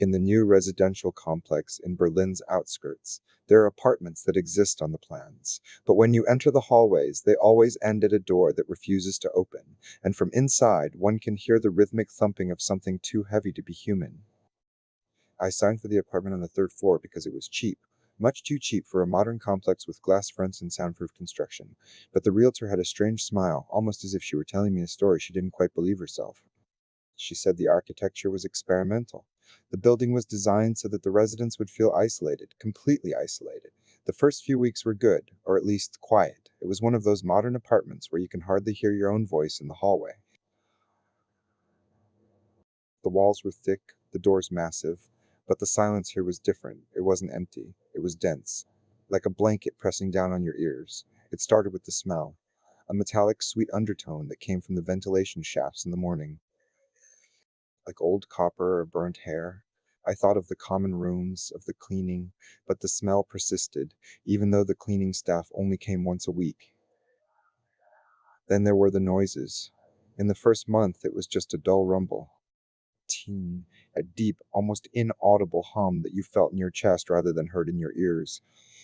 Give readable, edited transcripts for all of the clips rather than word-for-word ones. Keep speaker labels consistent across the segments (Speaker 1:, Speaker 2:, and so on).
Speaker 1: In the new residential complex in Berlin's outskirts, there are apartments that exist on the plans, but when you enter the hallways, they always end at a door that refuses to open, and from inside, one can hear the rhythmic thumping of something too heavy to be human. I signed for the apartment on the third floor because it was cheap, much too cheap for a modern complex with glass fronts and soundproof construction. But the realtor had a strange smile, almost as if she were telling me a story she didn't quite believe herself. She said the architecture was experimental. The building was designed so that the residents would feel isolated, completely isolated. The first few weeks were good, or at least quiet. It was one of those modern apartments where you can hardly hear your own voice in the hallway. The walls were thick, the doors massive, but the silence here was different. It wasn't empty, it was dense, like a blanket pressing down on your ears. It started with the smell, a metallic sweet undertone that came from the ventilation shafts in the morning, like old copper or burnt hair. I thought of the common rooms, of the cleaning, but the smell persisted, even though the cleaning staff only came once a week. Then there were the noises. In the first month, it was just a dull rumble. Teen, a deep, almost inaudible hum that you felt in your chest rather than heard in your ears.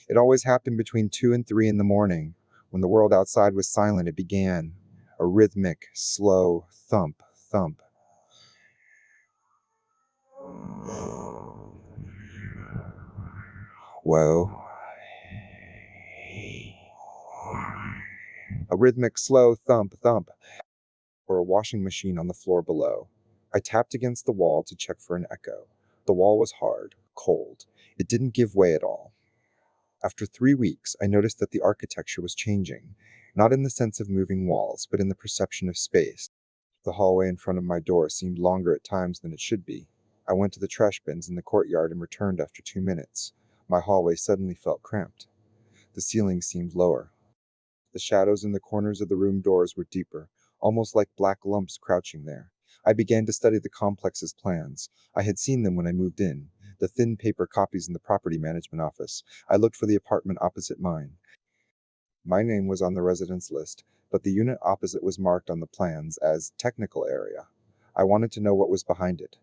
Speaker 1: It always happened between 2 and 3 in the morning. When the world outside was silent, it began. A rhythmic, slow thump, thump. Whoa. A rhythmic, slow thump, thump, or a washing machine on the floor below. I tapped against the wall to check for an echo. The wall was hard, cold. It didn't give way at all. After 3 weeks, I noticed that the architecture was changing, not in the sense of moving walls, but in the perception of space. The hallway in front of my door seemed longer at times than it should be. I went to the trash bins in the courtyard and returned after 2 minutes. My hallway suddenly felt cramped. The ceiling seemed lower. The shadows in the corners of the room doors were deeper, almost like black lumps crouching there. I began to study the complex's plans. I had seen them when I moved in, the thin paper copies in the property management office. I looked for the apartment opposite mine. My name was on the residence list, but the unit opposite was marked on the plans as technical area. I wanted to know what was behind it.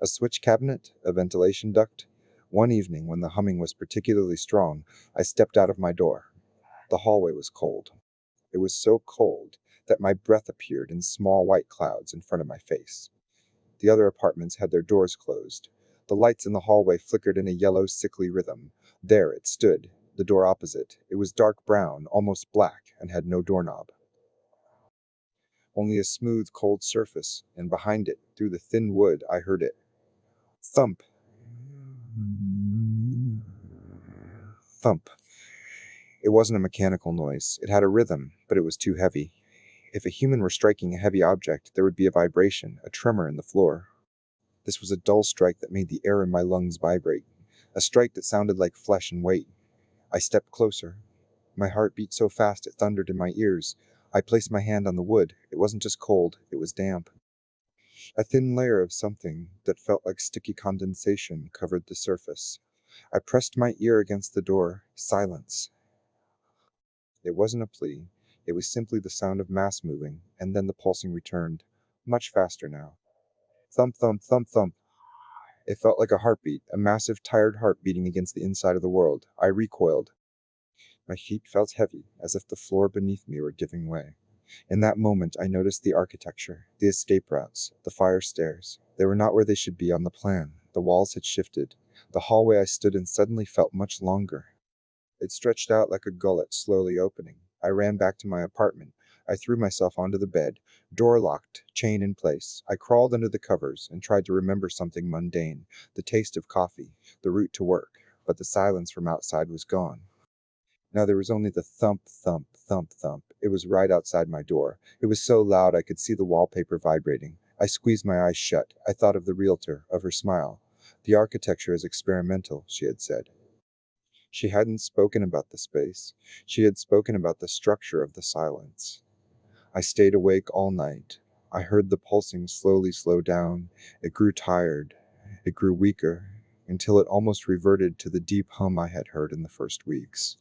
Speaker 1: A switch cabinet? A ventilation duct? One evening, when the humming was particularly strong, I stepped out of my door. The hallway was cold. It was so cold that my breath appeared in small white clouds in front of my face. The other apartments had their doors closed. The lights in the hallway flickered in a yellow, sickly rhythm. There it stood, the door opposite. It was dark brown, almost black, and had no doorknob. Only a smooth, cold surface, and behind it, through the thin wood, I heard it. Thump. Thump. It wasn't a mechanical noise. It had a rhythm, but it was too heavy. If a human were striking a heavy object, there would be a vibration, a tremor in the floor. This was a dull strike that made the air in my lungs vibrate, a strike that sounded like flesh and weight. I stepped closer. My heart beat so fast it thundered in my ears. I placed my hand on the wood. It wasn't just cold, it was damp. A thin layer of something that felt like sticky condensation covered the surface. I pressed my ear against the door. Silence. It wasn't a plea. It was simply the sound of mass moving, and then the pulsing returned. Much faster now. Thump, thump, thump, thump. It felt like a heartbeat, a massive, tired heart beating against the inside of the world. I recoiled. My feet felt heavy, as if the floor beneath me were giving way. In that moment, I noticed the architecture, the escape routes, the fire stairs. They were not where they should be on the plan. The walls had shifted. The hallway I stood in suddenly felt much longer. It stretched out like a gullet slowly opening. I ran back to my apartment. I threw myself onto the bed, door locked, chain in place. I crawled under the covers and tried to remember something mundane, the taste of coffee, the route to work, but the silence from outside was gone. Now there was only the thump, thump, thump, thump. It was right outside my door. It was so loud I could see the wallpaper vibrating. I squeezed my eyes shut. I thought of the realtor, of her smile. The architecture is experimental, she had said. She hadn't spoken about the space. She had spoken about the structure of the silence. I stayed awake all night. I heard the pulsing slowly slow down. It grew tired. It grew weaker, until it almost reverted to the deep hum I had heard in the first weeks.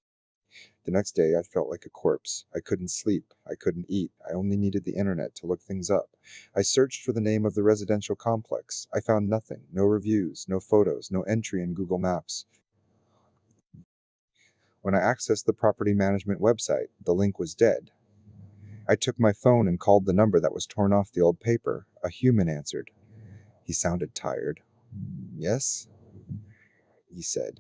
Speaker 1: The next day, I felt like a corpse. I couldn't sleep. I couldn't eat. I only needed the internet to look things up. I searched for the name of the residential complex. I found nothing. No reviews, no photos, no entry in Google Maps. When I accessed the property management website, the link was dead. I took my phone and called the number that was torn off the old paper. A human answered. He sounded tired. Yes? He said.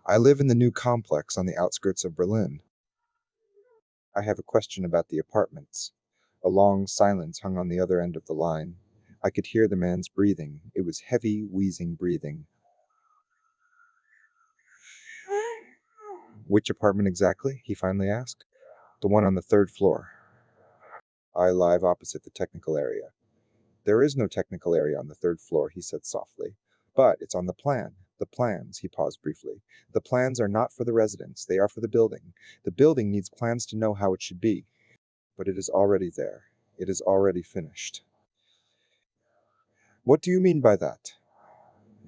Speaker 1: I live in the new complex on the outskirts of Berlin. I have a question about the apartments. A long silence hung on the other end of the line. I could hear the man's breathing. It was heavy, wheezing breathing. Which apartment exactly? He finally asked. The one on the third floor. I live opposite the technical area. There is no technical area on the third floor, he said softly. But it's on the plan. The plans, he paused briefly. The plans are not for the residents, they are for the building. The building needs plans to know how it should be. But it is already there. It is already finished. What do you mean by that?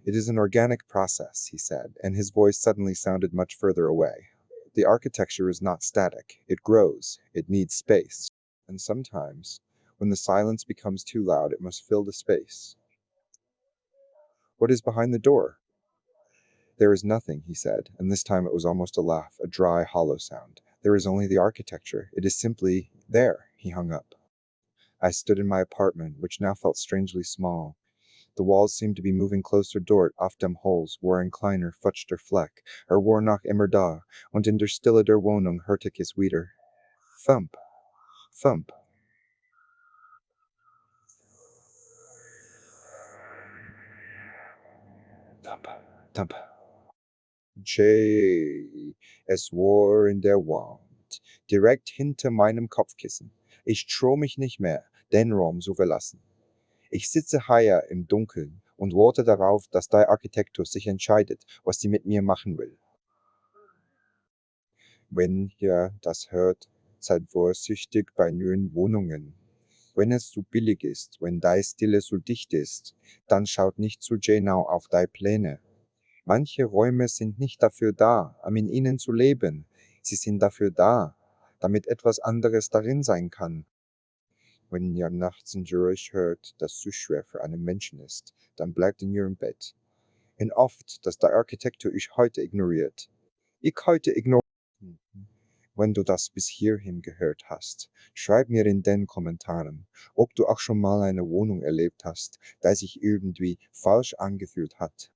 Speaker 1: It is an organic process, he said, and his voice suddenly sounded much further away. The architecture is not static. It grows. It needs space. And sometimes, when the silence becomes too loud, it must fill the space. What is behind the door? There is nothing, he said, and this time it was almost a laugh, a dry, hollow sound. There is only the architecture. It is simply there. He hung up. I stood in my apartment, which now felt strangely small. The walls seemed to be moving closer dort auf dem Holz, wo ein kleiner futchter Fleck, war noch immer da, und in der Stille der Wohnung hörte ich es wieder. Thump, thump. Thump, thump. Jay, es war in der Wand, direkt hinter meinem Kopfkissen. Ich trau mich nicht mehr, den Raum zu verlassen. Ich sitze hier im Dunkeln und warte darauf, dass der Architektus sich entscheidet, was sie mit mir machen will. Wenn ihr das hört, seid vorsichtig bei neuen Wohnungen. Wenn es zu billig ist, wenn die Stille so dicht ist, dann schaut nicht zu genau auf die Pläne. Manche Räume sind nicht dafür da, um in ihnen zu leben. Sie sind dafür da, damit etwas anderes darin sein kann. Wenn ihr nachts in Geräusch hört, das zu schwer für einen Menschen ist, dann bleibt in ihrem Bett. Und oft, dass der Architekt euch heute ignoriert. Ich heute ignoriere. Wenn du das bis hierhin gehört hast, schreib mir in den Kommentaren, ob du auch schon mal eine Wohnung erlebt hast, die sich irgendwie falsch angefühlt hat.